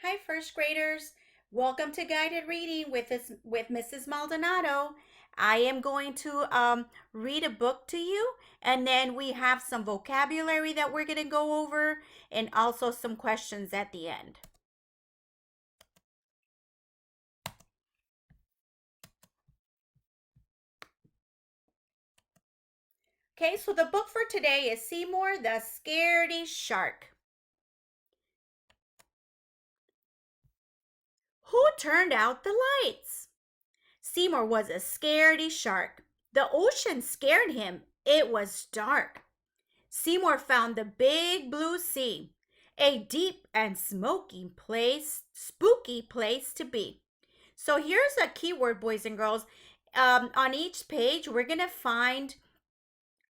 Hi, first graders. Welcome to Guided Reading with Mrs. Maldonado. I am going to read a book to you, and then we have some vocabulary that we're going to go over, and also some questions at the end. Okay, so the book for today is Seymour the Scaredy Shark. Who turned out the lights? Seymour was a scaredy shark. The ocean scared him. It was dark. Seymour found the big blue sea, a deep and spooky place to be. So here's a keyword, boys and girls. On each page, we're going to find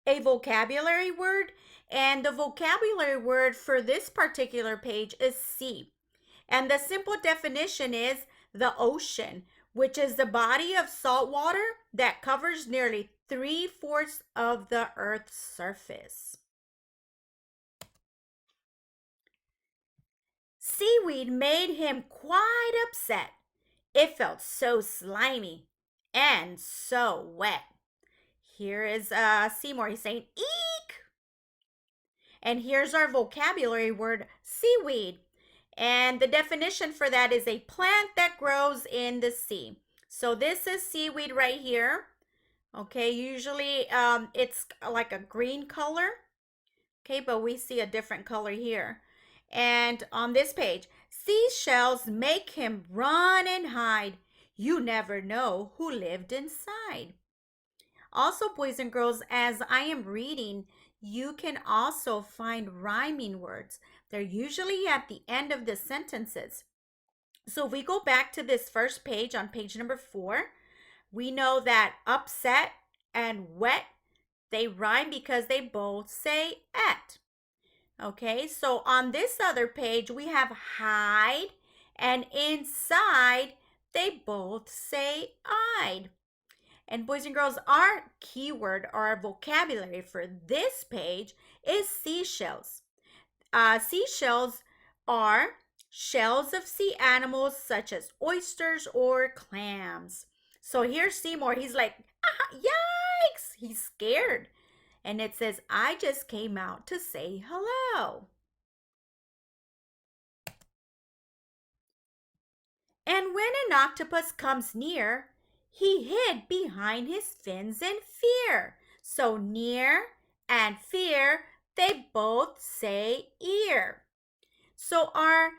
a vocabulary word, and the vocabulary word for this particular page is sea. And the simple definition is the ocean, which is the body of salt water that covers nearly 3/4 of the Earth's surface. Seaweed made him quite upset. It felt so slimy and so wet. Here is Seymour. He's saying, eek! And here's our vocabulary word, seaweed. And the definition for that is a plant that grows in the sea. So this is seaweed right here. Okay, usually it's like a green color. Okay, but we see a different color here. And on this page, seashells make him run and hide. You never know who lived inside. Also, boys and girls, as I am reading, you can also find rhyming words. They're usually at the end of the sentences. So if we go back to this first page on page number 4, we know that upset and wet, they rhyme because they both say at. Okay, so on this other page, we have hide, and inside, they both say I'd. And boys and girls, our keyword or our vocabulary for this page is seashells. Seashells are shells of sea animals such as oysters or clams. So here's Seymour. He's like, yikes! He's scared. And it says, I just came out to say hello. And when an octopus comes near, he hid behind his fins in fear. So near and fear, they both say ear. So our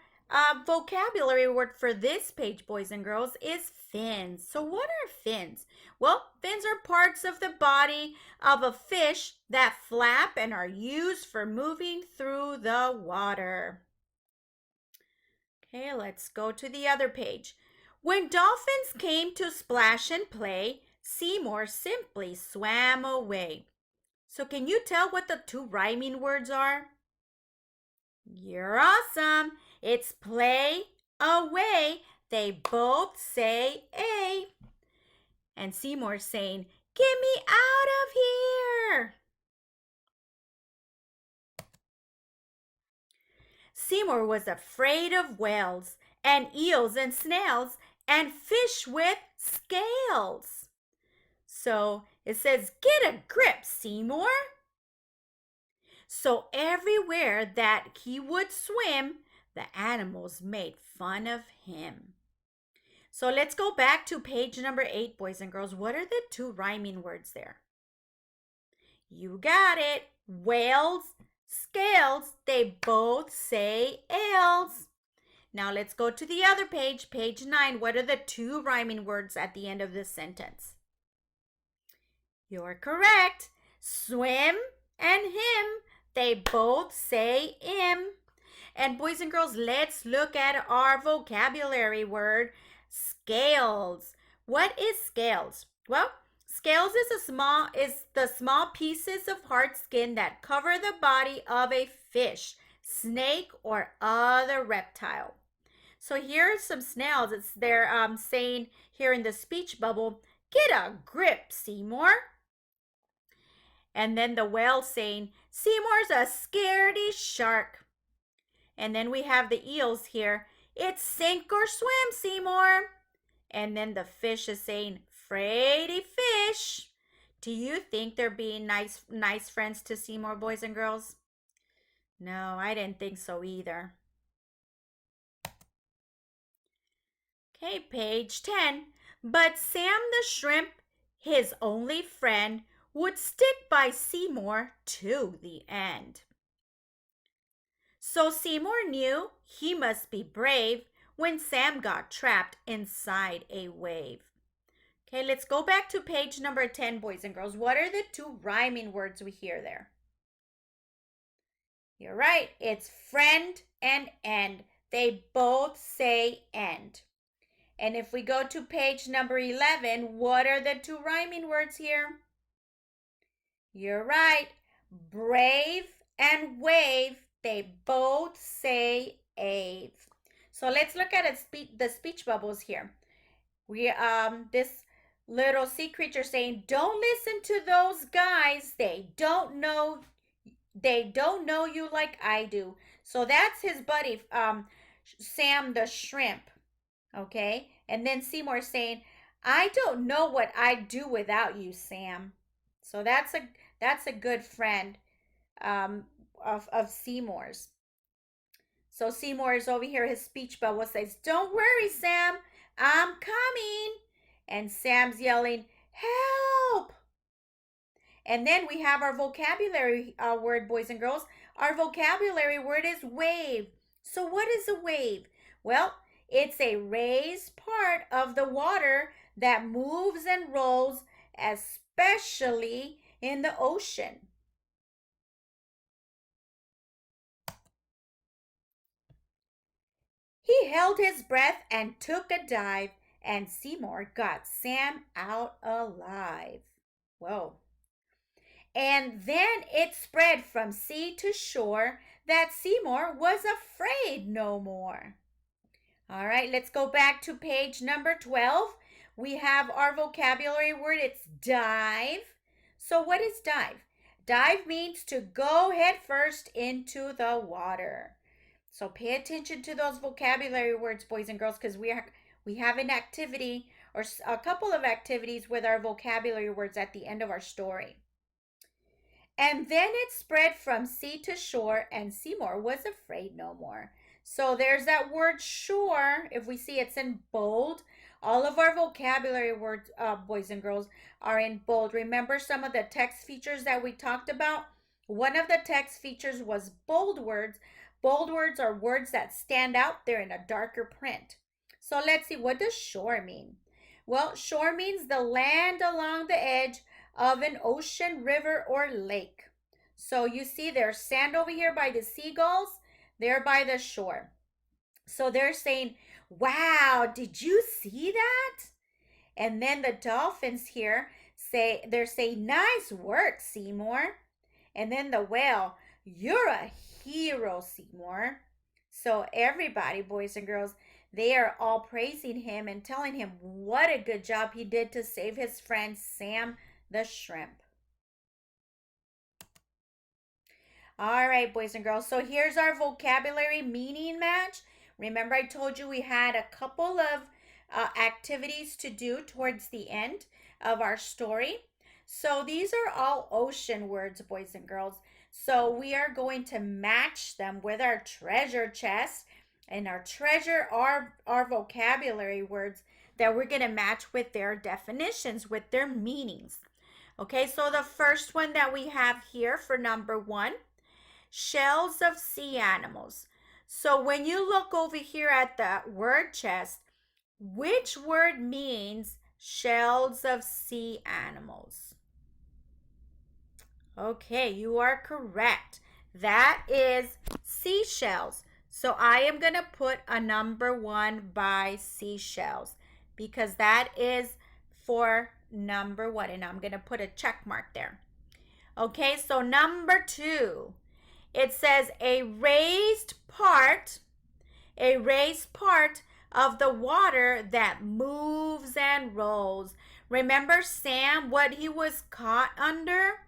vocabulary word for this page, boys and girls, is fins. So what are fins? Well, fins are parts of the body of a fish that flap and are used for moving through the water. Okay, let's go to the other page. When dolphins came to splash and play, Seymour simply swam away. So can you tell what the two rhyming words are? You're awesome. It's play, away. They both say A. And Seymour's saying, get me out of here. Seymour was afraid of whales and eels and snails and fish with scales. So it says, get a grip, Seymour. So everywhere that he would swim, the animals made fun of him. So let's go back to page number 8, boys and girls. What are the two rhyming words there? You got it. Whales, scales, they both say ales. Now let's go to the other page, page 9. What are the two rhyming words at the end of this sentence? You're correct. Swim and him, they both say im. And boys and girls, let's look at our vocabulary word, scales. What is scales? Well, scales is the small pieces of hard skin that cover the body of a fish, snake, or other reptile. So here are some snails. They're saying here in the speech bubble, get a grip, Seymour. And then the whale saying, Seymour's a scaredy shark. And then we have the eels here. It's sink or swim, Seymour. And then the fish is saying, Fraidy fish. Do you think they're being nice friends to Seymour, boys and girls? No, I didn't think so either. Okay, page 10. But Sam the shrimp, his only friend, would stick by Seymour to the end. So Seymour knew he must be brave when Sam got trapped inside a wave. Okay, let's go back to page number 10, boys and girls. What are the two rhyming words we hear there? You're right, it's friend and end. They both say end. And if we go to page number 11, what are the two rhyming words here? You're right, brave and wave. They both say ave. So let's look at the speech bubbles here. This little sea creature saying, "Don't listen to those guys. They don't know you like I do." So that's his buddy, Sam the shrimp. Okay, and then Seymour saying, "I don't know what I'd do without you, Sam." So that's a good friend of Seymour's. So Seymour is over here. His speech bubble says, "Don't worry, Sam. I'm coming." And Sam's yelling, "Help!" And then we have our vocabulary word, boys and girls. Our vocabulary word is wave. So what is a wave? Well, it's a raised part of the water that moves and rolls, especially in the ocean. He held his breath and took a dive, and Seymour got Sam out alive. Whoa. And then it spread from sea to shore that Seymour was afraid no more. All right, let's go back to page number 12. We have our vocabulary word. It's dive. So what is dive? Dive means to go head first into the water. So pay attention to those vocabulary words, boys and girls, because we have an activity or a couple of activities with our vocabulary words at the end of our story. And then it spread from sea to shore, and Seymour was afraid no more. So there's that word shore. If we see it's in bold, all of our vocabulary words, boys and girls, are in bold. Remember some of the text features that we talked about? One of the text features was bold words. Bold words are words that stand out. They're in a darker print. So let's see, what does shore mean? Well, shore means the land along the edge of an ocean, river, or lake. So you see there's sand over here by the seagulls. They're by the shore. So they're saying, "Wow, did you see that?" And then the dolphins here they're saying, "Nice work, Seymour." And then the whale, "You're a hero, Seymour." So everybody, boys and girls, they are all praising him and telling him what a good job he did to save his friend Sam the shrimp. All right, boys and girls. So here's our vocabulary meaning match. Remember I told you we had a couple of activities to do towards the end of our story. So these are all ocean words, boys and girls. So we are going to match them with our treasure chest. And our treasure are our vocabulary words that we're going to match with their definitions, with their meanings. Okay, so the first one that we have here for number 1, shells of sea animals. So when you look over here at the word chest, which word means shells of sea animals? Okay, you are correct. That is seashells. So I am going to put a number 1 by seashells because that is for number 1, and I'm going to put a check mark there. Okay, so number 2, it says a raised part of the water that moves and rolls. Remember Sam, what he was caught under?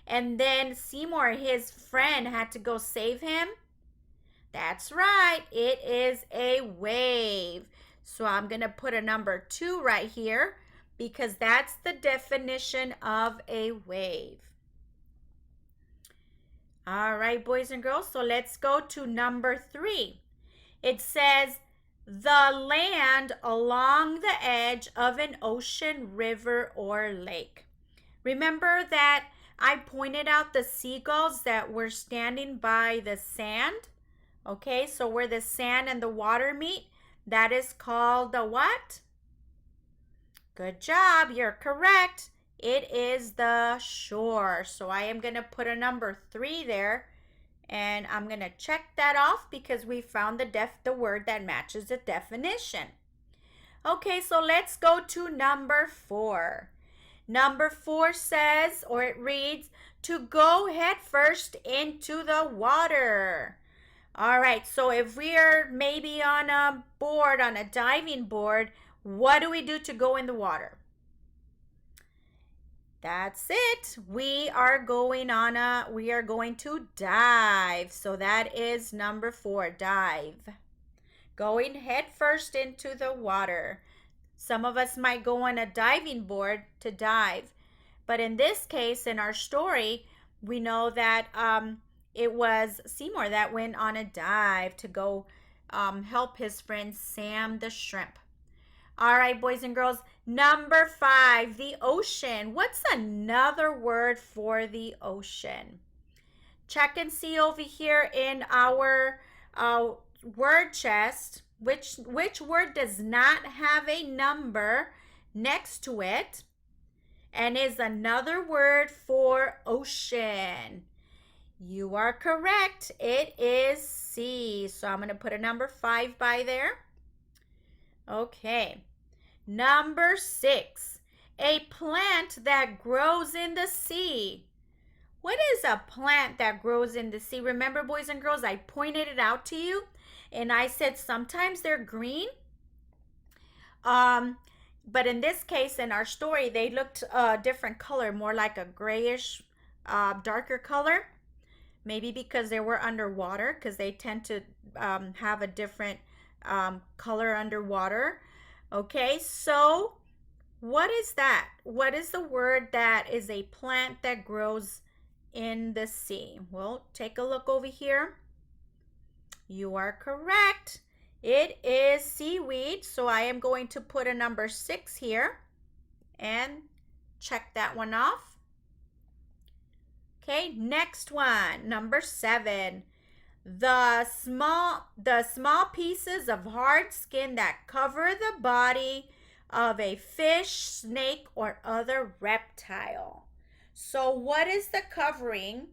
And then Seymour, his friend, had to go save him. That's right. It is a wave. So I'm going to put a number 2 right here because that's the definition of a wave. All right, boys and girls, so let's go to number 3. It says, the land along the edge of an ocean, river, or lake. Remember that I pointed out the seagulls that were standing by the sand? Okay, so where the sand and the water meet, that is called the what? Good job, you're correct. It is the shore. So I am going to put a number 3 there. And I'm going to check that off because we found the word that matches the definition. Okay, so let's go to number 4. Number 4 says, or it reads, to go head first into the water. All right, so if we are maybe on a board, on a diving board, what do we do to go in the water? That's it. We are going to dive. So that is number 4, dive. Going head first into the water. Some of us might go on a diving board to dive. But in this case, in our story, we know that it was Seymour that went on a dive to go help his friend Sam the shrimp. All right, boys and girls, number 5, the ocean. What's another word for the ocean? Check and see over here in our word chest, which word does not have a number next to it and is another word for ocean. You are correct. It is sea. So I'm going to put a number 5 by there. Okay. Number 6, a plant that grows in the sea. What is a plant that grows in the sea? Remember, boys and girls, I pointed it out to you and I said sometimes they're green. But in this case, in our story, they looked a different color, more like a grayish, darker color. Maybe because they were underwater, because they tend to have a different color underwater. Okay, so what is that? What is the word that is a plant that grows in the sea? Well, take a look over here. You are correct. It is seaweed. So I am going to put a number 6 here and check that one off. Okay, next one, number 7. The small pieces of hard skin that cover the body of a fish, snake, or other reptile. So what is the covering?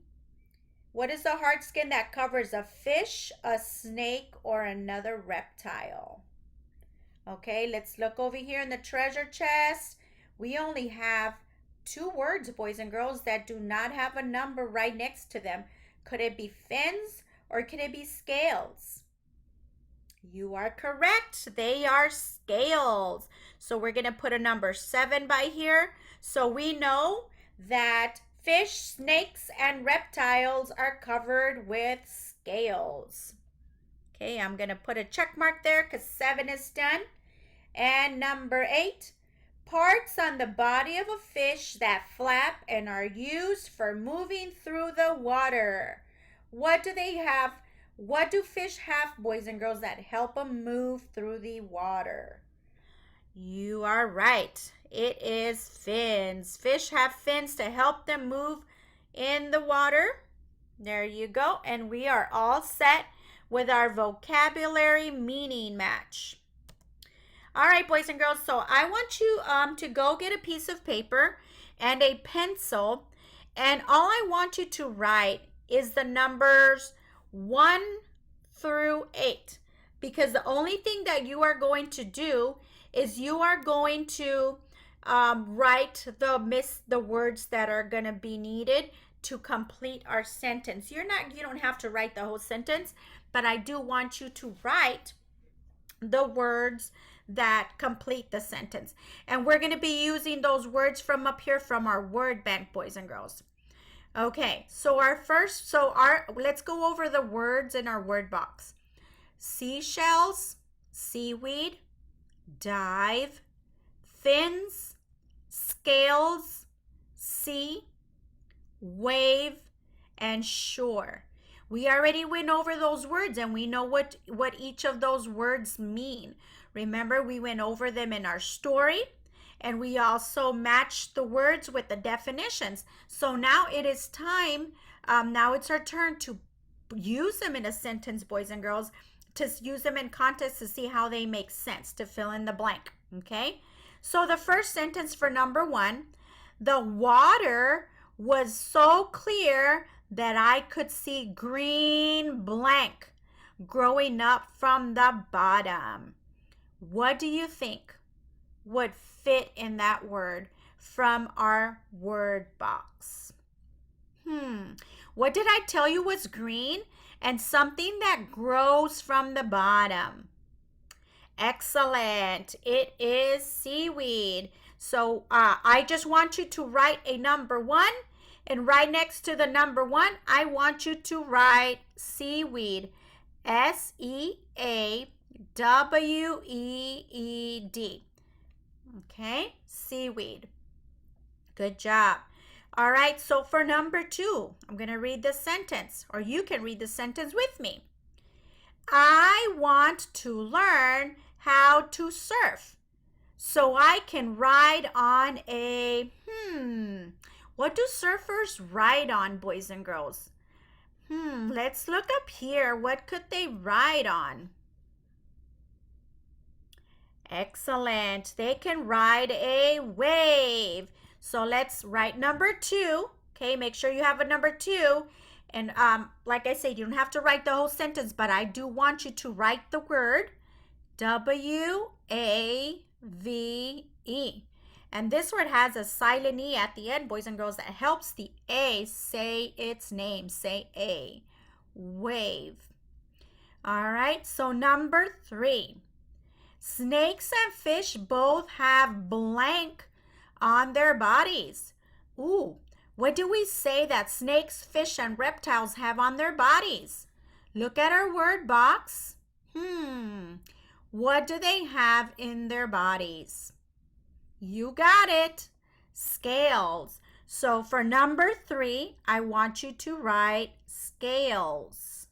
What is the hard skin that covers a fish, a snake, or another reptile? Okay, let's look over here in the treasure chest. We only have 2 words, boys and girls, that do not have a number right next to them. Could it be fins? Or could it be scales? You are correct. They are scales. So we're going to put a number 7 by here. So we know that fish, snakes, and reptiles are covered with scales. Okay, I'm going to put a check mark there because 7 is done. And number 8, parts on the body of a fish that flap and are used for moving through the water. What do they have? What do fish have, boys and girls, that help them move through the water? You are right. It is fins. Fish have fins to help them move in the water. There you go. And we are all set with our vocabulary meaning match. All right, boys and girls, so I want you to go get a piece of paper and a pencil, and all I want you to write is the numbers 1 through 8, because the only thing that you are going to do is you are going to write the words that are going to be needed to complete our sentence. You don't have to write the whole sentence, but I do want you to write the words that complete the sentence. And we're going to be using those words from up here from our word bank, boys and girls. Okay, let's go over the words in our word box. Seashells, seaweed, dive, fins, scales, sea, wave, and shore. We already went over those words and we know what each of those words mean. Remember, we went over them in our story and we also matched the words with the definitions. So now it is time, now it's our turn to use them in a sentence, boys and girls, to use them in context to see how they make sense, to fill in the blank, okay? So the first sentence for number 1, the water was so clear that I could see green blank growing up from the bottom. What do you think would fit in that word from our word box? What did I tell you was green? And something that grows from the bottom. Excellent. It is seaweed. So I just want you to write a number 1. And right next to the number 1, I want you to write seaweed. S-E-A-W-E-E-D. Okay, seaweed. Good job. All right, so for number 2, I'm going to read the sentence, or you can read the sentence with me. I want to learn how to surf so I can ride on a, what do surfers ride on, boys and girls? Let's look up here. What could they ride on? Excellent. They can ride a wave. So let's write number 2. Okay, make sure you have a number 2. And like I said, you don't have to write the whole sentence, but I do want you to write the word W-A-V-E. And this word has a silent E at the end, boys and girls, that helps the A say its name. Say A. Wave. All right, so number 3. Snakes and fish both have blank on their bodies. Ooh, what do we say that snakes, fish, and reptiles have on their bodies? Look at our word box. What do they have in their bodies? You got it. Scales. So for number 3, I want you to write scales.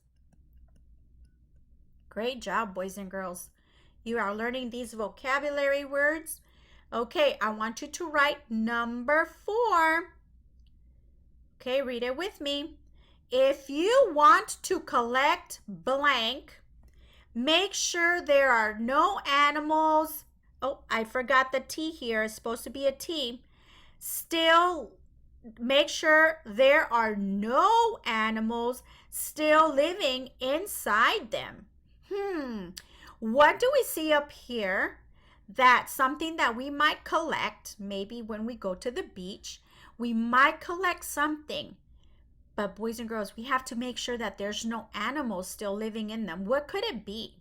Great job, boys and girls. You are learning these vocabulary words. Okay, I want you to write number 4. Okay, read it with me. If you want to collect blank, make sure there are no animals. Oh, I forgot the T here. It's supposed to be a T. Still, make sure there are no animals still living inside them. What do we see up here? That's something that we might collect, maybe when we go to the beach. We might collect something. But boys and girls, we have to make sure that there's no animals still living in them. What could it be?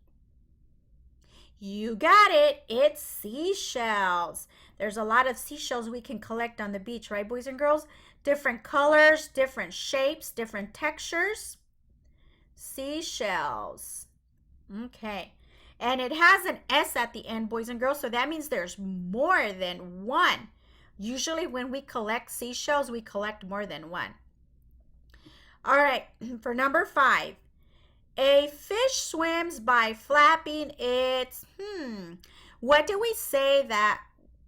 You got it. It's seashells. There's a lot of seashells we can collect on the beach, right, boys and girls? Different colors, different shapes, different textures. Seashells. Okay. And it has an S at the end, boys and girls, so that means there's more than one. Usually when we collect seashells, we collect more than one. All right, for number 5. A fish swims by flapping its, what do we say that,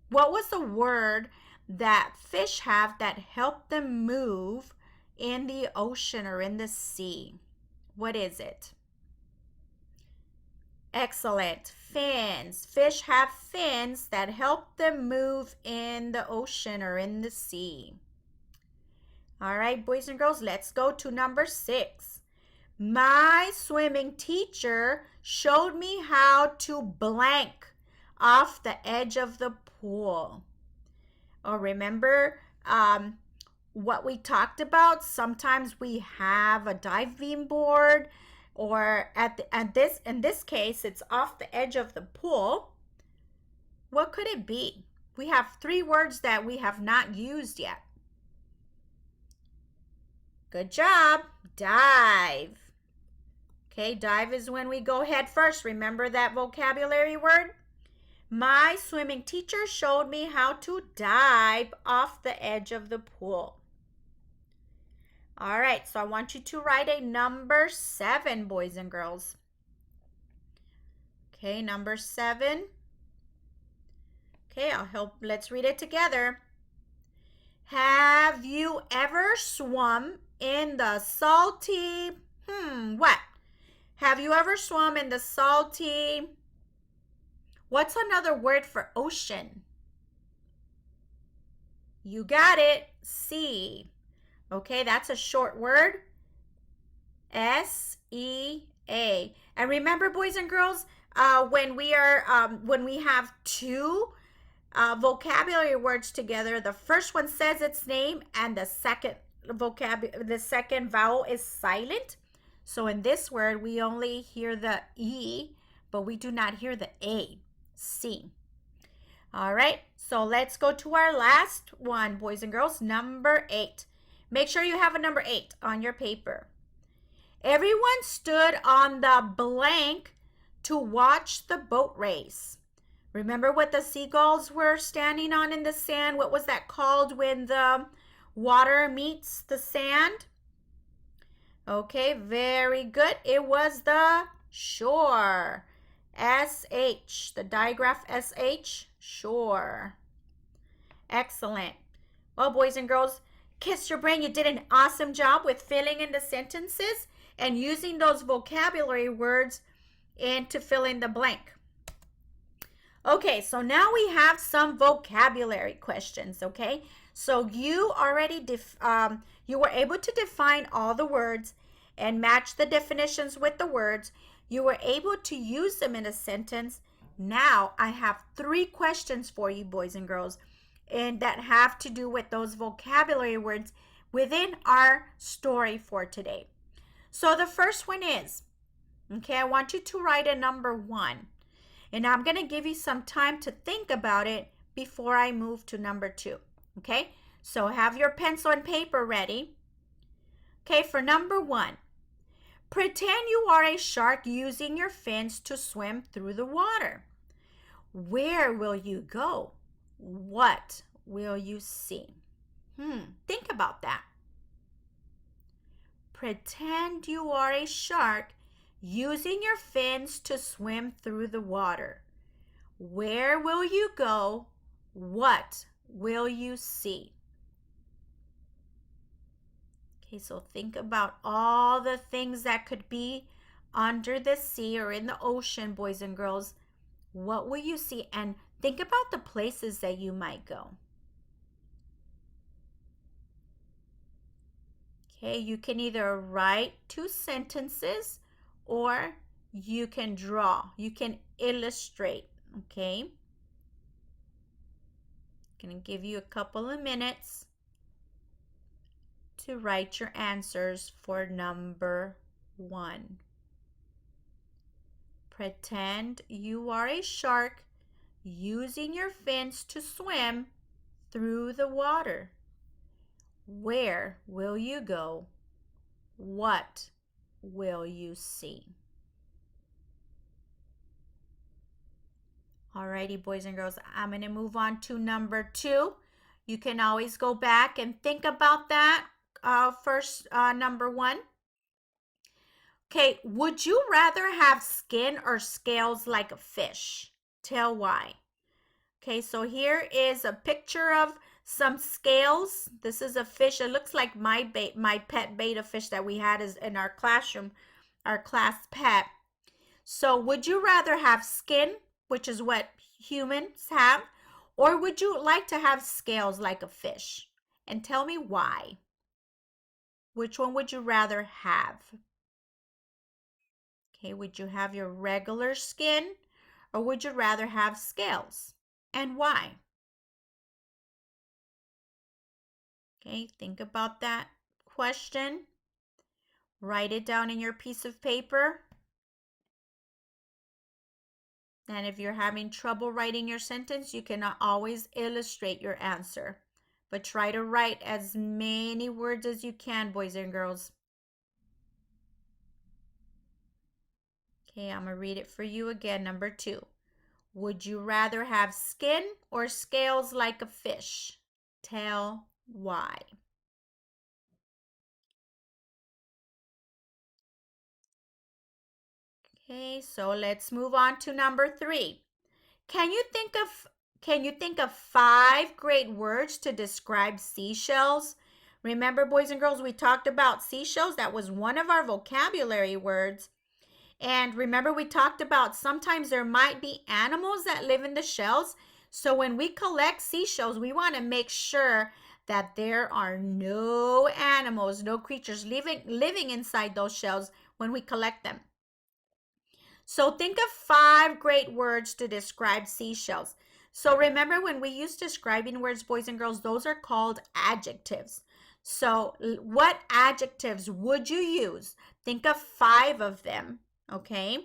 what was the word that fish have that help them move in the ocean or in the sea? What is it? Excellent. Fins. Fish have fins that help them move in the ocean or in the sea. All right, boys and girls, let's go to number 6. My swimming teacher showed me how to blank off the edge of the pool. Oh, remember what we talked about? Sometimes we have a diving board, or in this case, it's off the edge of the pool. What could it be? We have 3 words that we have not used yet. Good job. Dive. Okay, dive is when we go head first. Remember that vocabulary word? My swimming teacher showed me how to dive off the edge of the pool. All right, so I want you to write a number 7, boys and girls. Okay, number 7. Okay, I'll help. Let's read it together. Have you ever swum in the salty, what? Have you ever swum in the salty, what's another word for ocean? You got it, sea. Okay, that's a short word. S-E-A. And remember, boys and girls, when we have two vocabulary words together, the first one says its name, and the second vowel is silent. So in this word, we only hear the E, but we do not hear the A. C. All right, so let's go to our last one, boys and girls, number 8. Make sure you have a number 8 on your paper. Everyone stood on the blank to watch the boat race. Remember what the seagulls were standing on in the sand? What was that called when the water meets the sand? Okay, very good. It was the shore. S-H, the digraph S-H, shore. Excellent. Well, boys and girls, kiss your brain. You did an awesome job with filling in the sentences and using those vocabulary words to fill in the blank. Okay, so now we have some vocabulary questions, okay? So you already you were able to define all the words and match the definitions with the words. You were able to use them in a sentence. Now I have 3 questions for you, boys and girls, and that have to do with those vocabulary words within our story for today. So the first one is, okay, I want you to write a number 1. And I'm going to give you some time to think about it before I move to number 2. Okay, so have your pencil and paper ready. Okay, for number 1, pretend you are a shark using your fins to swim through the water. Where will you go? What will you see? Think about that. Pretend you are a shark using your fins to swim through the water. Where will you go? What will you see? Okay, so think about all the things that could be under the sea or in the ocean, boys and girls. What will you see? And think about the places that you might go. Okay, you can either write 2 sentences or you can draw. You can illustrate, okay? I'm going to give you a couple of minutes to write your answers for number 1. Pretend you are a shark using your fins to swim through the water. Where will you go? What will you see? Alrighty, boys and girls, I'm going to move on to number 2. You can always go back and think about that first, number 1. Okay, would you rather have skin or scales like a fish? Tell why. Okay, so here is a picture of some scales. This is a fish. It looks like my pet betta fish that we had is in our classroom, our class pet. So would you rather have skin, which is what humans have, or would you like to have scales like a fish? And tell me why. Which one would you rather have? Okay, would you have your regular skin or would you rather have scales? And why? Okay, think about that question. Write it down in your piece of paper. And if you're having trouble writing your sentence, you can always illustrate your answer but try to write as many words as you can, boys and girls. Okay, I'm going to read it for you again. Number 2. Would you rather have skin or scales like a fish? Tell why. Okay, so let's move on to number 3. Can you think of 5 great words to describe seashells? Remember, boys and girls, we talked about seashells. That was one of our vocabulary words. And remember, we talked about sometimes there might be animals that live in the shells. So when we collect seashells, we want to make sure that there are no animals, no creatures living inside those shells when we collect them. So think of 5 great words to describe seashells. So remember, when we use describing words, boys and girls, those are called adjectives. So what adjectives would you use? Think of 5 of them, okay?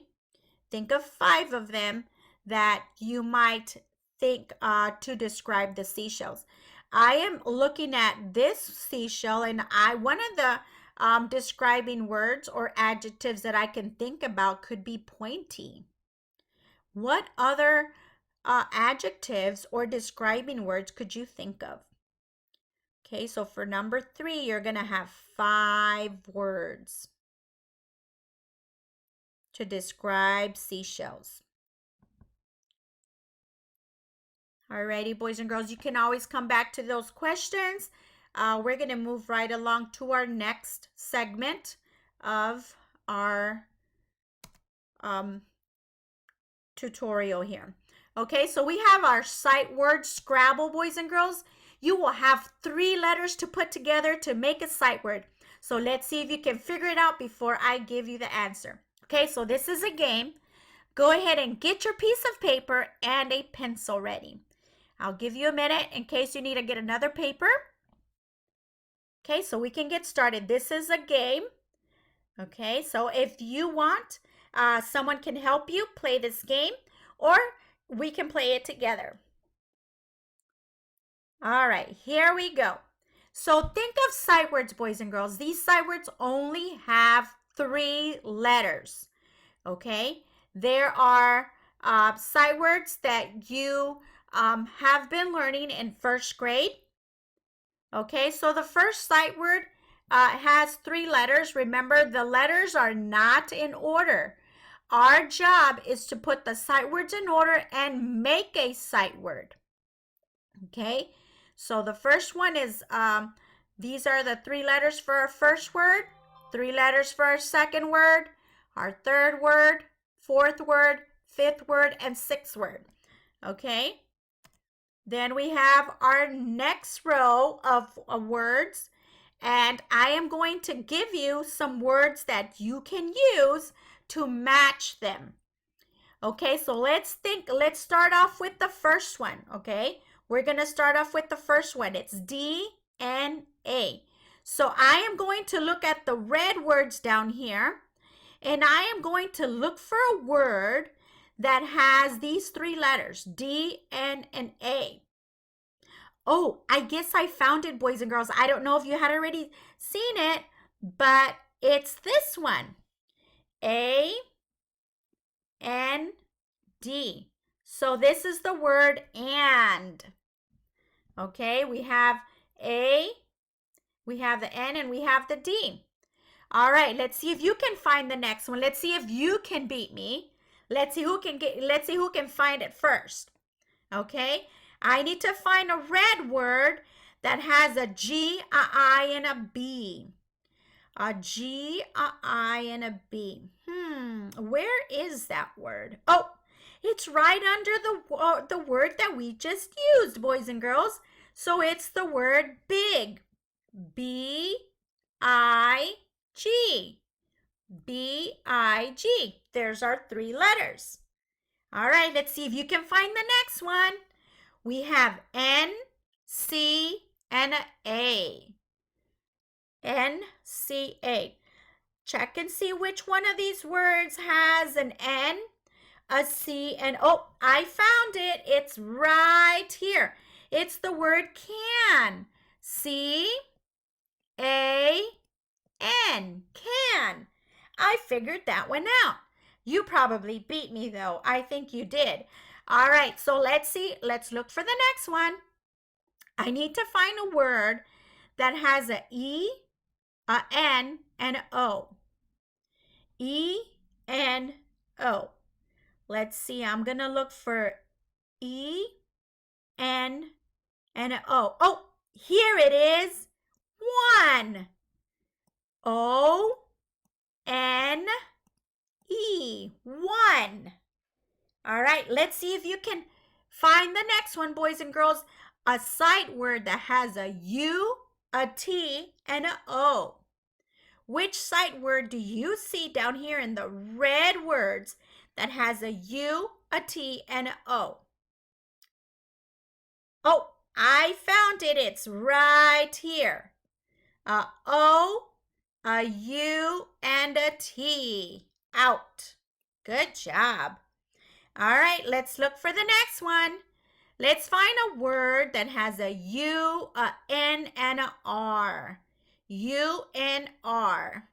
Think of 5 of them that you might think to describe the seashells. I am looking at this seashell, and one of the describing words or adjectives that I can think about could be pointy. What other adjectives or describing words could you think of? Okay, so for number 3, you're going to have 5 words to describe seashells. Alrighty, boys and girls, you can always come back to those questions. We're going to move right along to our next segment of our tutorial here. Okay, so we have our sight word Scrabble, boys and girls. You will have 3 letters to put together to make a sight word. So let's see if you can figure it out before I give you the answer. Okay, so this is a game. Go ahead and get your piece of paper and a pencil ready. I'll give you a minute in case you need to get another paper. Okay, so we can get started. This is a game. Okay, so if you want, someone can help you play this game, or we can play it together. All right, here we go. So think of sight words, boys and girls. These sight words only have 3 letters. Okay, there are sight words that you have been learning in 1st grade. Okay, so the first sight word has 3 letters. Remember, the letters are not in order. Our job is to put the sight words in order and make a sight word. Okay, so the first one is, these are the 3 letters for our first word, 3 letters for our second word, our third word, 4th word, 5th word, and 6th word. Okay, then we have our next row of words, and I am going to give you some words that you can use to match them. Okay, so let's start off with the first one, okay? We're going to start off with the first one. It's DNA. So I am going to look at the red words down here, and I am going to look for a word that has these 3 letters, D, N, and A. Oh, I guess I found it, boys and girls. I don't know if you had already seen it, but it's this one. A, N, D. So this is the word and. Okay, we have A, we have the N, and we have the D. All right, let's see if you can find the next one. Let's see if you can beat me. Let's see who can find it first. Okay, I need to find a red word that has a G, a I, and a B. A G, a I, and a B. Where is that word? Oh, it's right under the word that we just used, boys and girls. So it's the word big. B-I-G. B-I-G. There's our 3 letters. All right, let's see if you can find the next one. We have N, C, and A. N, C, A. Check and see which one of these words has an N, a C, and oh, I found it. It's right here. It's the word can. C-A-N. Can. I figured that one out. You probably beat me though. I think you did. All right, so let's see. Let's look for the next one. I need to find a word that has a E, a N, and an O. E-N-O. Let's see. I'm going to look for E, N, and an O. Oh, here it is. One. O-N-E. One. All right, let's see if you can find the next one, boys and girls. A sight word that has a U, a T, and an O. Which sight word do you see down here in the red words that has a U, a T, and an O? Oh, I found it. It's right here. A O, a U, and a T. Out. Good job. All right, let's look for the next one. Let's find a word that has a U, a N, and a R. U-N-R.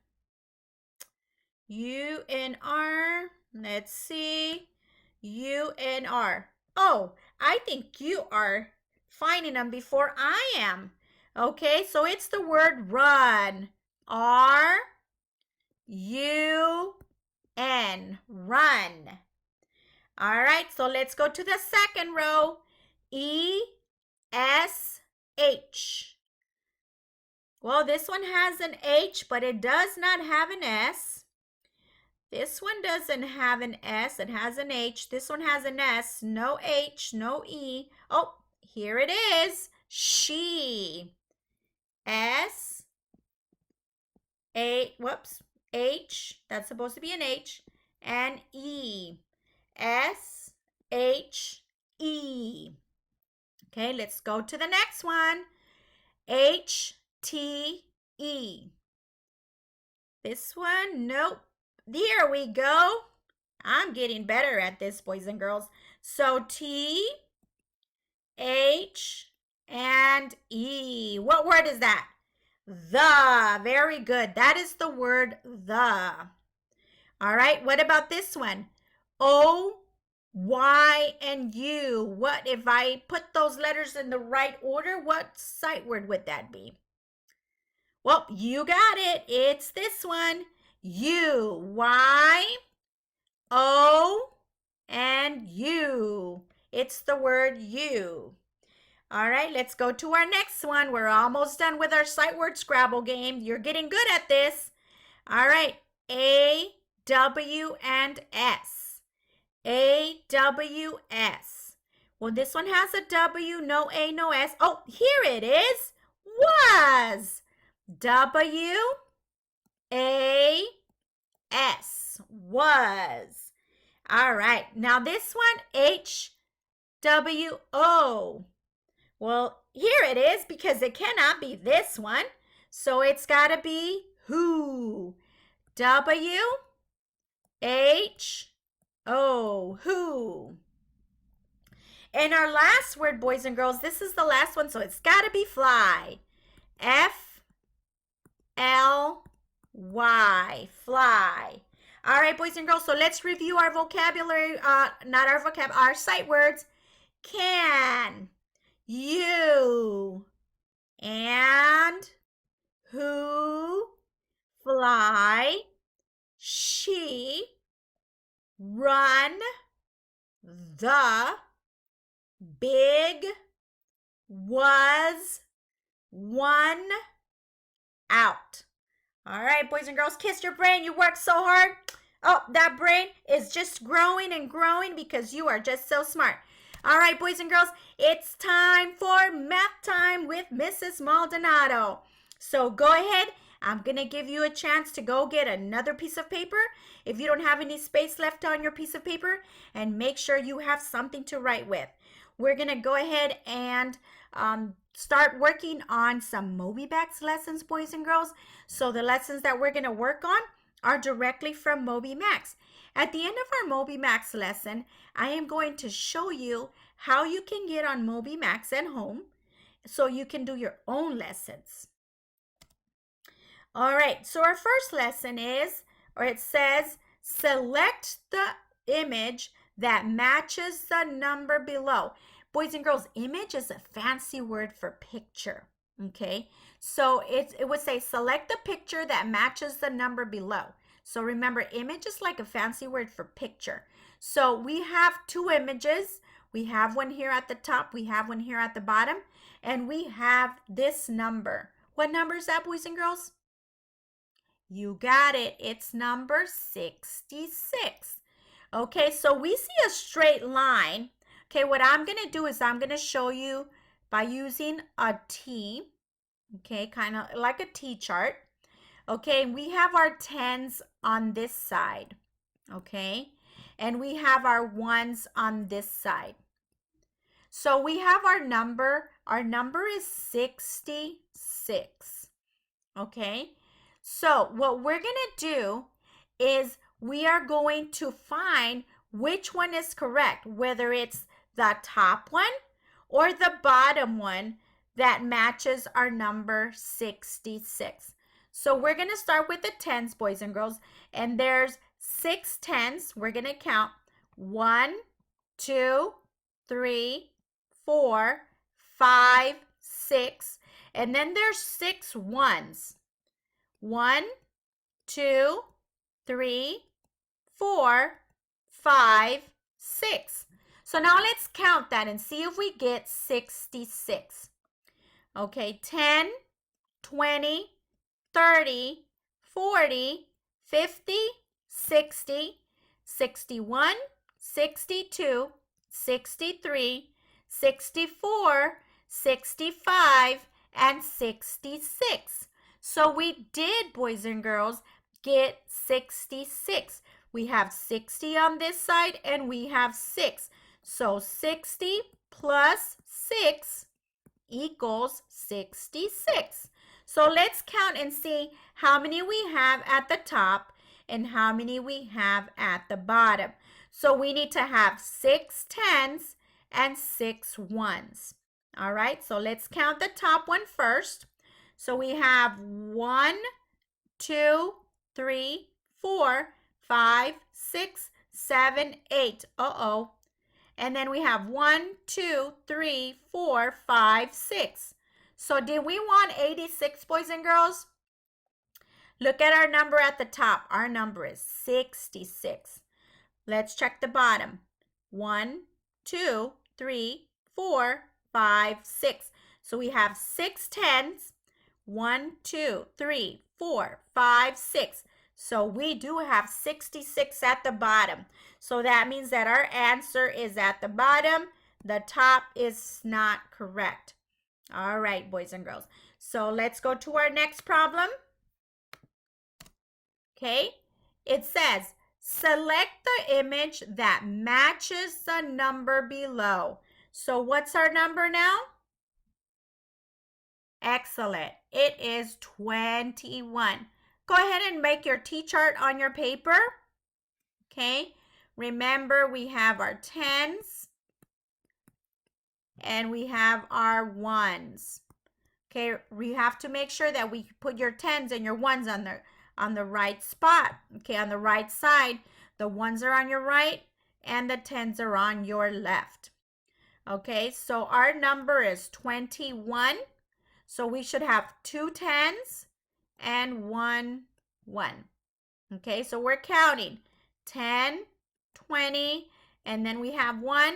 U-N-R. Let's see. U-N-R. Oh, I think you are finding them before I am. Okay, so it's the word run. R-U-N. Run. All right, so let's go to the second row. E-S-H. Well, this one has an H, but it does not have an S. This one doesn't have an S. It has an H. This one has an S. No H, no E. Oh, here it is. She. S. A. Whoops. H. That's supposed to be an H. And E. S-H-E. Okay, let's go to the next one. H-T-E. This one, nope. There we go. I'm getting better at this, boys and girls. So T, H, and E. What word is that? The. Very good. That is the word the. All right, what about this one? O, Y, and U. What if I put those letters in the right order? What sight word would that be? Well, you got it. It's this one. U, Y, O, and U. It's the word you. All right, let's go to our next one. We're almost done with our sight word Scrabble game. You're getting good at this. All right, A, W, and S. A-W-S. Well, this one has a W, no A, no S. Oh, here it is. Was. W-A-S. Was. All right. Now this one, H-W-O. Well, here it is because it cannot be this one. So it's got to be who. W-H-O. Who. And our last word, boys and girls, this is the last one, so it's got to be fly. F-L-Y. Fly. All right, boys and girls, so let's review our vocabulary, our sight words. Can, you, and, who, fly, she, run, the, big, was, one, out. All right, boys and girls, kiss your brain. You worked so hard. Oh, that brain is just growing and growing because you are just so smart. All right, boys and girls, it's time for math time with Mrs. Maldonado. So go ahead. I'm going to give you a chance to go get another piece of paper if you don't have any space left on your piece of paper, and make sure you have something to write with. We're going to go ahead and start working on some MobyMax lessons, boys and girls. So the lessons that we're going to work on are directly from MobyMax. At the end of our MobyMax lesson, I am going to show you how you can get on MobyMax at home so you can do your own lessons. All right, so our first lesson is, or it says, select the image that matches the number below. Boys and girls, image is a fancy word for picture, okay? So it would say select the picture that matches the number below. So remember, image is like a fancy word for picture. So we have two images. We have one here at the top, we have one here at the bottom, and we have this number. What number is that, boys and girls? You got it. It's number 66. Okay, so we see a straight line. Okay, what I'm going to do is I'm going to show you by using a T. Okay, kind of like a T chart. Okay, we have our tens on this side. Okay, and we have our ones on this side. So we have our number. Our number is 66. Okay, so what we're going to do is we are going to find which one is correct, whether it's the top one or the bottom one that matches our number 66. So we're going to start with the tens, boys and girls, and there's 6 tens. We're going to count 1, 2, 3, 4, 5, 6, and then there's 6 ones. 1, 2, 3, 4, 5, 6. So now let's count that and see if we get 66. Okay, 10, 20, 30, 40, 50, 60, 61, 62, 63, 64, 65, and 66. So we did, boys and girls, get 66. We have 60 on this side and we have 6. So 60 plus 6 equals 66. So let's count and see how many we have at the top and how many we have at the bottom. So we need to have 6 tens and 6 ones. All right, so let's count the top one first. So we have 1, 2, 3, 4, 5, 6, 7, 8. Uh-oh. And then we have 1, 2, 3, 4, 5, 6. So did we want 86, boys and girls? Look at our number at the top. Our number is 66. Let's check the bottom. 1, 2, 3, 4, 5, 6. So we have 6 tens. 1, 2, 3, 4, 5, 6. So we do have 66 at the bottom. So that means that our answer is at the bottom. The top is not correct. All right, boys and girls. So let's go to our next problem. Okay, it says, select the image that matches the number below. So what's our number now? Excellent. It is 21. Go ahead and make your T-chart on your paper. Okay. Remember, we have our tens and we have our ones. Okay. We have to make sure that we put your tens and your ones on the right spot. Okay. On the right side. The ones are on your right and the tens are on your left. Okay. So our number is 21. So we should have 2 tens and 1 1. Okay, so we're counting 10, 20, and then we have 1.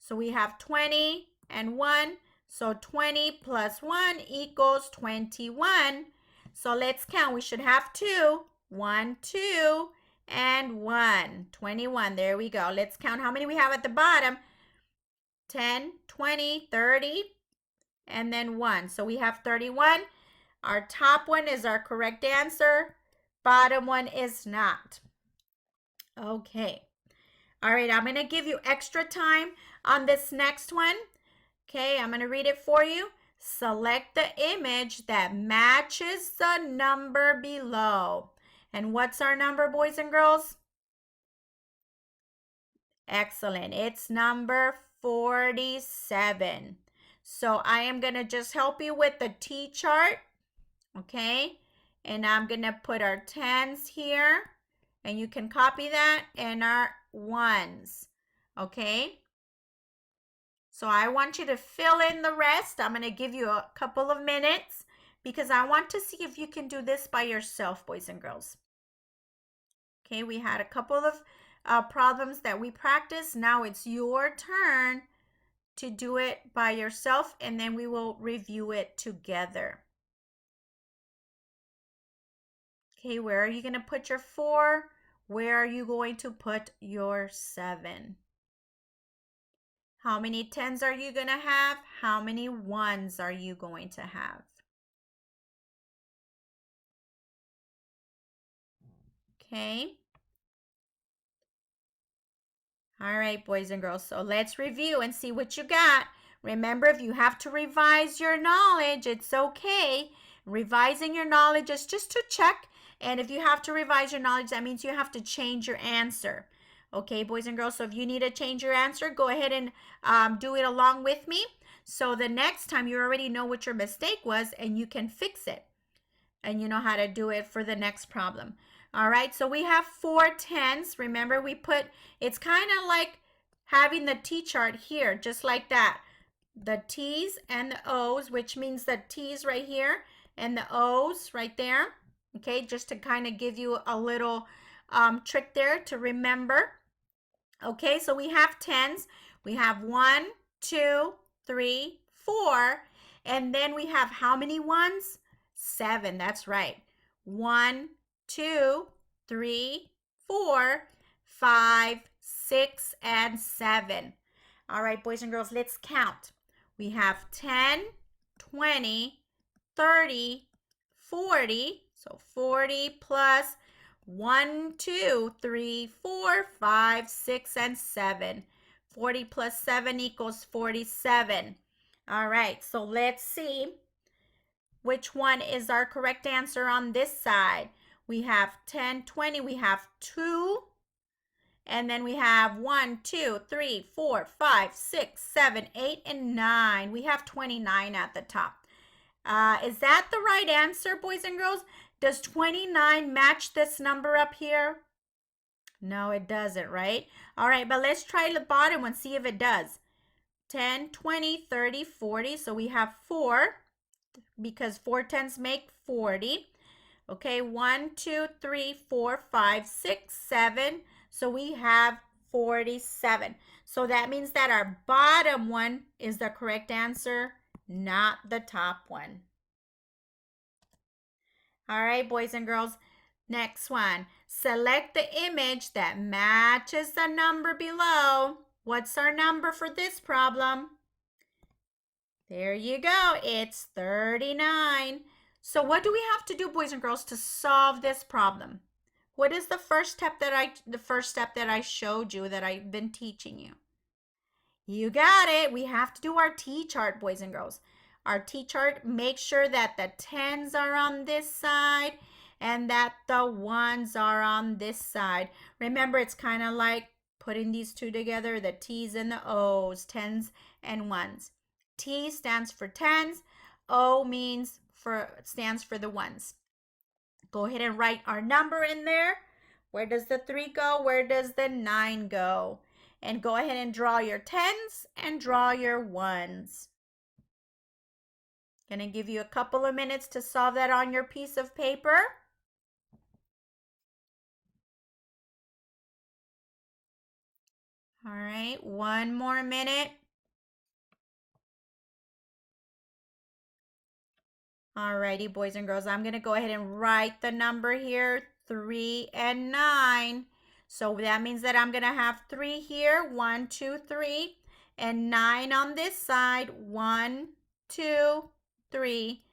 So we have 20 and 1. So 20 plus 1 equals 21. So let's count. We should have 2. 1, 2, and 1. 21. There we go. Let's count how many we have at the bottom. 10, 20, 30. And then 1. So we have 31. Our top one is our correct answer. Bottom one is not. Okay. All right, I'm going to give you extra time on this next one. Okay, I'm going to read it for you. Select the image that matches the number below. And what's our number, boys and girls? Excellent. It's number 47. So I am going to just help you with the T chart, okay? And I'm going to put our 10s here, and you can copy that, and our 1s, okay? So I want you to fill in the rest. I'm going to give you a couple of minutes because I want to see if you can do this by yourself, boys and girls. Okay, we had a couple of problems that we practiced. Now it's your turn to do it by yourself, and then we will review it together. Okay, where are you going to put your 4? Where are you going to put your 7? How many 10s are you going to have? How many 1s are you going to have? Okay. All right, boys and girls. So let's review and see what you got. Remember, if you have to revise your knowledge, it's okay. Revising your knowledge is just to check. And if you have to revise your knowledge, that means you have to change your answer. Okay, boys and girls. So if you need to change your answer, go ahead and do it along with me. So the next time you already know what your mistake was and you can fix it. And you know how to do it for the next problem. All right, so we have 4 10s. Remember, we put, it's kind of like having the T chart here, just like that. The T's and the O's, which means the T's right here and the O's right there. Okay, just to kind of give you a little trick there to remember. Okay, so we have 10s. We have 1, 2, 3, 4. And then we have how many 1s? 7, that's right. 1, 2, 3, 4, 5, 6, and 7. All right, boys and girls, let's count. We have 10, 20, 30, 40. So 40 plus 1, 2, 3, 4, 5, 6, and 7. 40 plus 7 equals 47. All right, so let's see which one is our correct answer on this side. We have 10, 20, we have 2, and then we have 1, 2, 3, 4, 5, 6, 7, 8, and 9. We have 29 at the top. Is that the right answer, boys and girls? Does 29 match this number up here? No, it doesn't, right? All right, but let's try the bottom one, see if it does. 10, 20, 30, 40. So we have 4 because 4 10s make 40. Okay, 1, 2, 3, 4, 5, 6, 7. So we have 47. So that means that our bottom one is the correct answer, not the top one. All right, boys and girls. Next one. Select the image that matches the number below. What's our number for this problem? There you go. It's 39. So what do we have to do, boys and girls, to solve this problem? What is the first step that I showed you, that I've been teaching you? You got it. We have to do our T chart, boys and girls. Our T chart, make sure that the 10s are on this side and that the 1s are on this side. Remember, it's kind of like putting these two together, the T's and the O's, 10s and 1s. T stands for 10s. O stands for the 1s. Go ahead and write our number in there. Where does the 3 go? Where does the 9 go? And go ahead and draw your 10s and draw your 1s. Gonna give you a couple of minutes to solve that on your piece of paper. All right, one more minute. Alrighty, boys and girls, I'm gonna go ahead and write the number here, 3 and 9. So that means that I'm gonna have 3 here, 1, 2, 3, and 9 on this side, 1, 2, 3,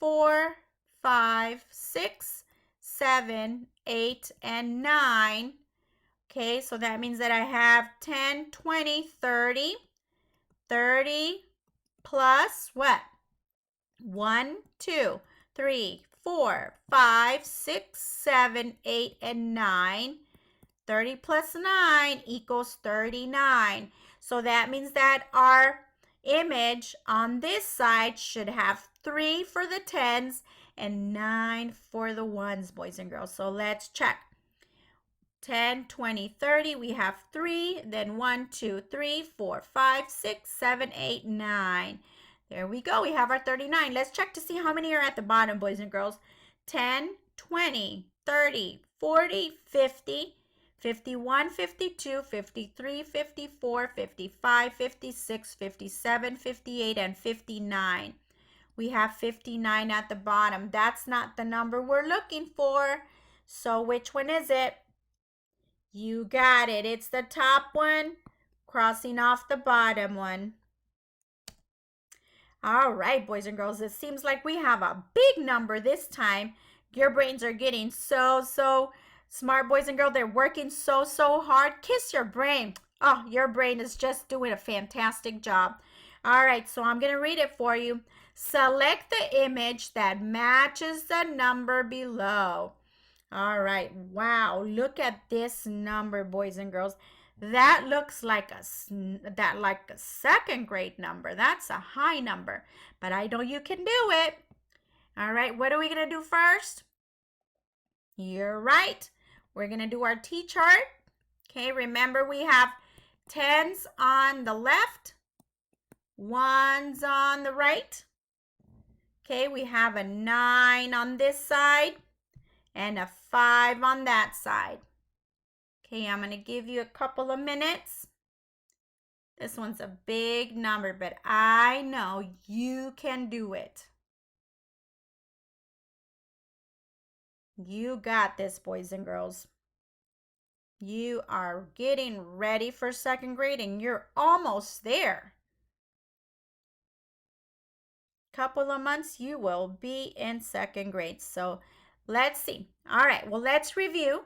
4, 5, 6, 7, 8, and 9. Okay, so that means that I have 10, 20, 30. 30 plus what? 1, 2, 3, 4, 5, 6, 7, 8, and 9. 30 plus 9 equals 39. So that means that our image on this side should have 3 for the tens and 9 for the ones, boys and girls. So let's check. 10, 20, 30, we have 3, then 1, 2, 3, 4, 5, 6, 7, 8, 9. There we go, we have our 39. Let's check to see how many are at the bottom, boys and girls. 10, 20, 30, 40, 50, 51, 52, 53, 54, 55, 56, 57, 58, and 59. We have 59 at the bottom. That's not the number we're looking for. So which one is it? You got it. It's the top one, crossing off the bottom one. All right, boys and girls, it seems like we have a big number this time. Your brains are getting so smart, boys and girls. They're working so hard. Kiss your brain. Oh, your brain is just doing a fantastic job. All right, so I'm going to read it for you. Select the image that matches the number below. All right, wow, look at this number, boys and girls. That looks like a second grade number. That's a high number, but I know you can do it. All right, what are we going to do first? You're right. We're going to do our T-chart. Okay, remember we have tens on the left, ones on the right. Okay, we have a 9 on this side and a 5 on that side. Okay, I'm going to give you a couple of minutes. This one's a big number, but I know you can do it. You got this, boys and girls. You are getting ready for second grade and you're almost there. Couple of months, you will be in second grade. So let's see. All right, well, let's review.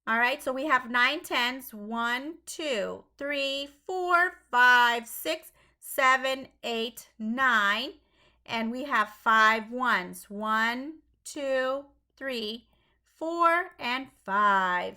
All right, so we have 9 tens. 1, 2, 3, 4, 5, 6, 7, 8, 9. And we have 5 ones. 1, 2, 3, 4, and 5.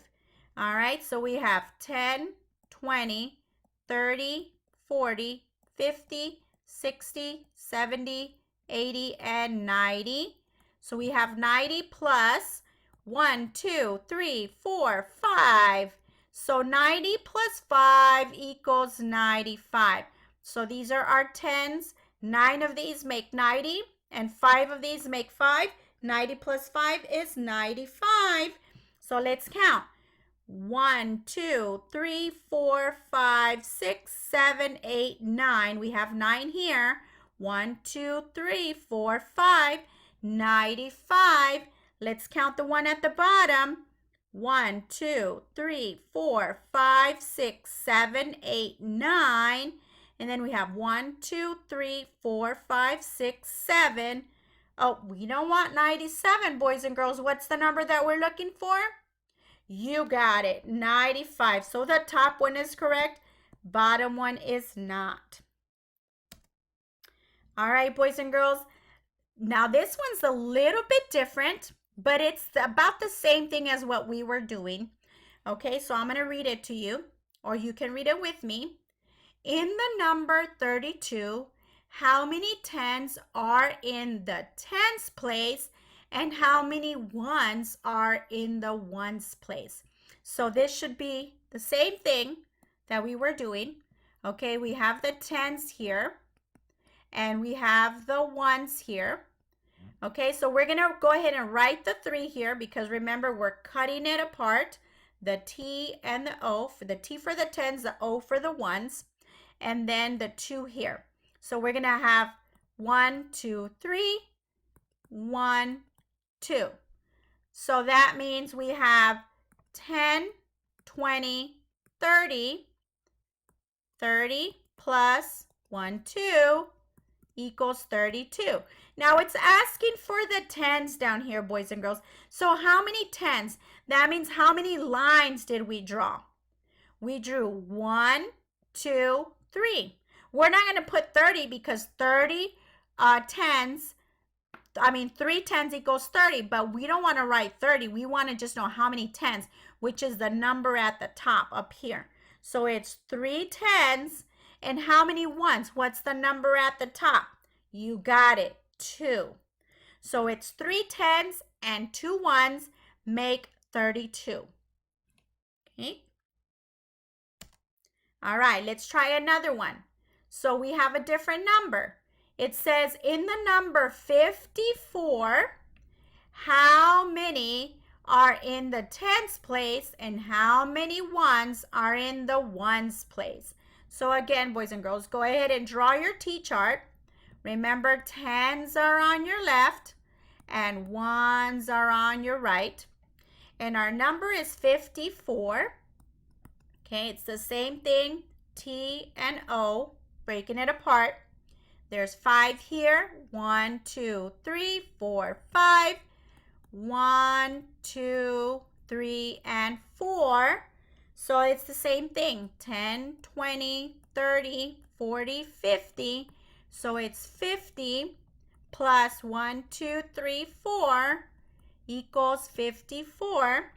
All right, so we have 10, 20, 30, 40, 50, 60, 70, 80, and 90. So we have 90 plus 1, 2, 3, 4, 5. So 90 plus 5 equals 95. So these are our tens. 9 of these make 90, and 5 of these make 5. 90 plus 5 is 95. So let's count. 1, 2, 3, 4, 5, 6, 7, 8, 9. We have 9 here. 1, 2, 3, 4, 5. 95. Let's count the one at the bottom. 1, 2, 3, 4, 5, 6, 7, 8, 9. And then we have 1, 2, 3, 4, 5, 6, 7. Oh, we don't want 97, boys and girls. What's the number that we're looking for? You got it, 95. So the top one is correct. Bottom one is not. All right, boys and girls. Now this one's a little bit different, but it's about the same thing as what we were doing. Okay, so I'm going to read it to you, or you can read it with me. In the number 32, how many tens are in the tens place and how many ones are in the ones place? So this should be the same thing that we were doing. Okay, we have the tens here and we have the ones here. Okay, so we're going to go ahead and write the 3 here because remember, we're cutting it apart. The T and the O. For the T for the tens, the O for the ones, and then the 2 here. So we're going to have 1, 2, 3, 1, 2. So that means we have 10, 20, 30. 30 plus 1, 2 equals 32. Now it's asking for the tens down here, boys and girls. So how many tens? That means how many lines did we draw? We drew 1, 2, 3. We're not going to put 30 because 30 tens, 3 tens equals 30, but we don't want to write 30. We want to just know how many tens. which is the number at the top up here. So it's 3 tens and how many ones? What's the number at the top? You got it, 2. So it's 3 tens and 2 ones make 32. Okay. All right, let's try another one. So we have a different number. It says in the number 54, how many are in the tens place and how many ones are in the ones place? So again, boys and girls, go ahead and draw your T-chart. Remember, tens are on your left and ones are on your right. And our number is 54. Okay, it's the same thing, T and O, breaking it apart. There's 5 here. 1, 2, 3, 4, 5. 1, 2, 3, and 4. So it's the same thing, 10, 20, 30, 40, 50. So it's 50 plus 1, 2, 3, 4 equals 54.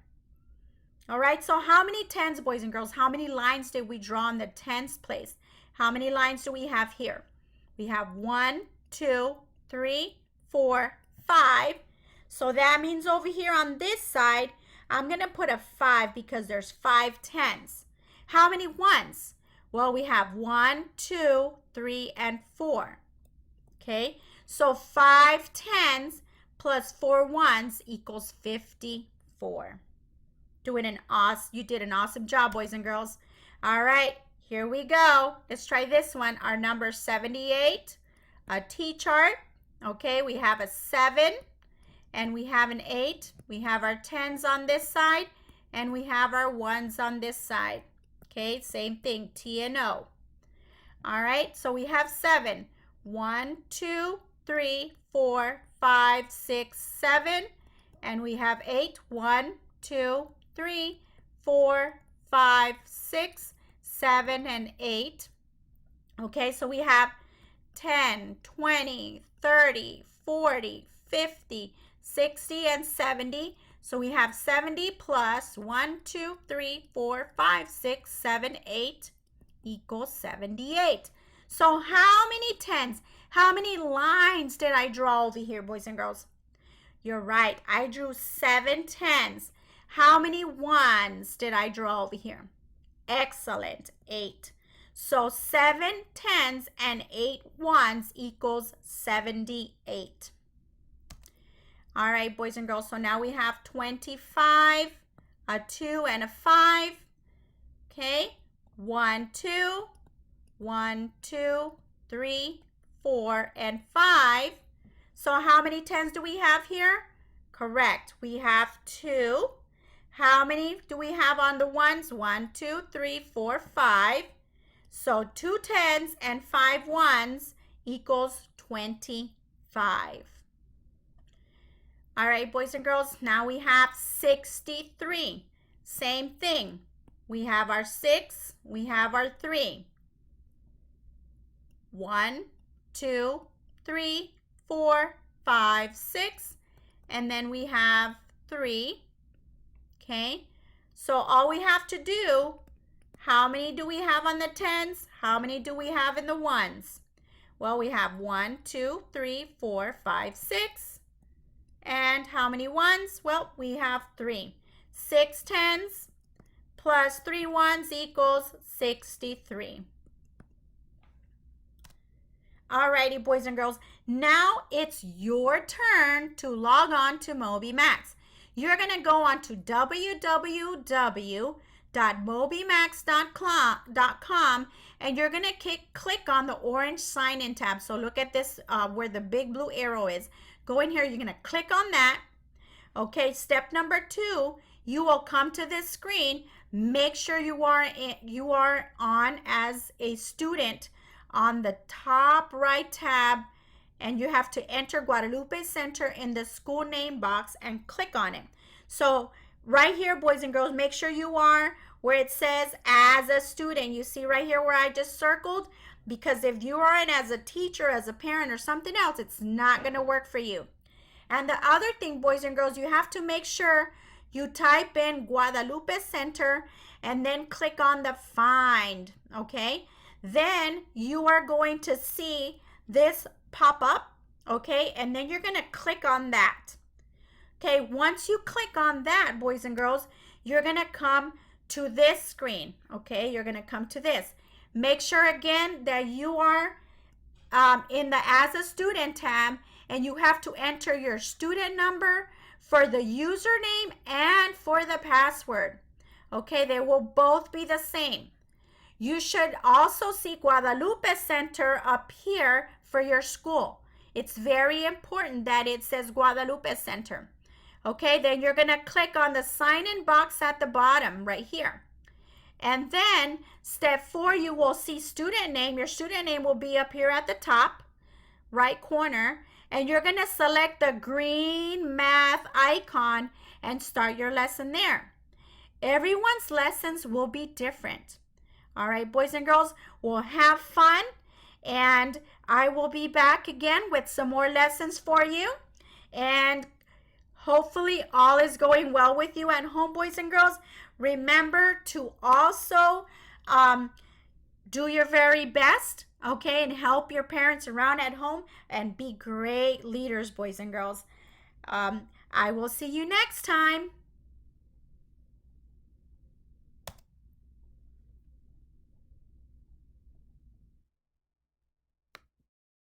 All right, so how many tens, boys and girls? How many lines did we draw in the tens place? How many lines do we have here? We have 1, 2, 3, 4, 5. So that means over here on this side, I'm going to put a 5 because there's 5 tens. How many ones? Well, we have 1, 2, 3, and 4. Okay, so 5 tens plus 4 ones equals 54. You did an awesome job, boys and girls. All right, here we go. Let's try this one. Our number 78, a T-chart. Okay, we have a 7 and we have an 8. We have our tens on this side and we have our ones on this side. Okay, same thing, T and O. All right, so we have 7. 1, 2, 3, 4, 5, 6, 7. And we have 8. 1, 2, 3, 4, 5, 6, 7, and 8. Okay, so we have 10, 20, 30, 40, 50, 60, and 70. So we have 70 plus 1, 2, 3, 4, 5, 6, 7, 8 equals 78. So how many tens, how many lines did I draw over here, boys and girls? You're right, I drew 7 tens. How many ones did I draw over here? Excellent, 8. So 7 tens and 8 ones equals 78. All right, boys and girls, so now we have 25, a 2 and a 5. Okay, 1, 2, 1, 2, 3, 4, and 5. So how many tens do we have here? Correct, we have 2. How many do we have on the ones? 1, 2, 3, 4, 5. So 2 tens and 5 ones equals 25. All right, boys and girls, now we have 63. Same thing. We have our 6, we have our 3. 1, 2, 3, 4, 5, 6, and then we have 3. Okay, so all we have to do, how many do we have on the tens? How many do we have in the ones? Well, we have 1, 2, 3, 4, 5, 6. And how many ones? Well, we have 3. 6 tens plus 3 ones equals 63. Alrighty, boys and girls, now it's your turn to log on to MobyMax. You're going to go on to www.mobymax.com and you're going to click on the orange sign in tab. So look at this where the big blue arrow is. Go in here, you're going to click on that. Okay, step number 2, you will come to this screen. Make sure you are on as a student on the top right tab, and you have to enter Guadalupe Center in the school name box and click on it. So right here, boys and girls, make sure you are where it says as a student. You see right here where I just circled? Because if you are in as a teacher, as a parent, or something else, it's not going to work for you. And the other thing, boys and girls, you have to make sure you type in Guadalupe Center and then click on the find, okay? Then you are going to see this pop up, okay? And then you're going to click on that. Okay, once you click on that, boys and girls, you're going to come to this screen, okay? You're going to come to this. Make sure again that you are in the As a Student tab, and you have to enter your student number for the username and for the password. Okay, they will both be the same. You should also see Guadalupe Center up here for your school. It's very important that it says Guadalupe Center. Okay, then you're going to click on the sign-in box at the bottom right here. And then step 4, you will see student name. Your student name will be up here at the top right corner. And you're going to select the green math icon and start your lesson there. Everyone's lessons will be different. All right, boys and girls, we'll have fun. And I will be back again with some more lessons for you. And hopefully all is going well with you at home, boys and girls. Remember to also do your very best, okay, and help your parents around at home and be great leaders, boys and girls. I will see you next time.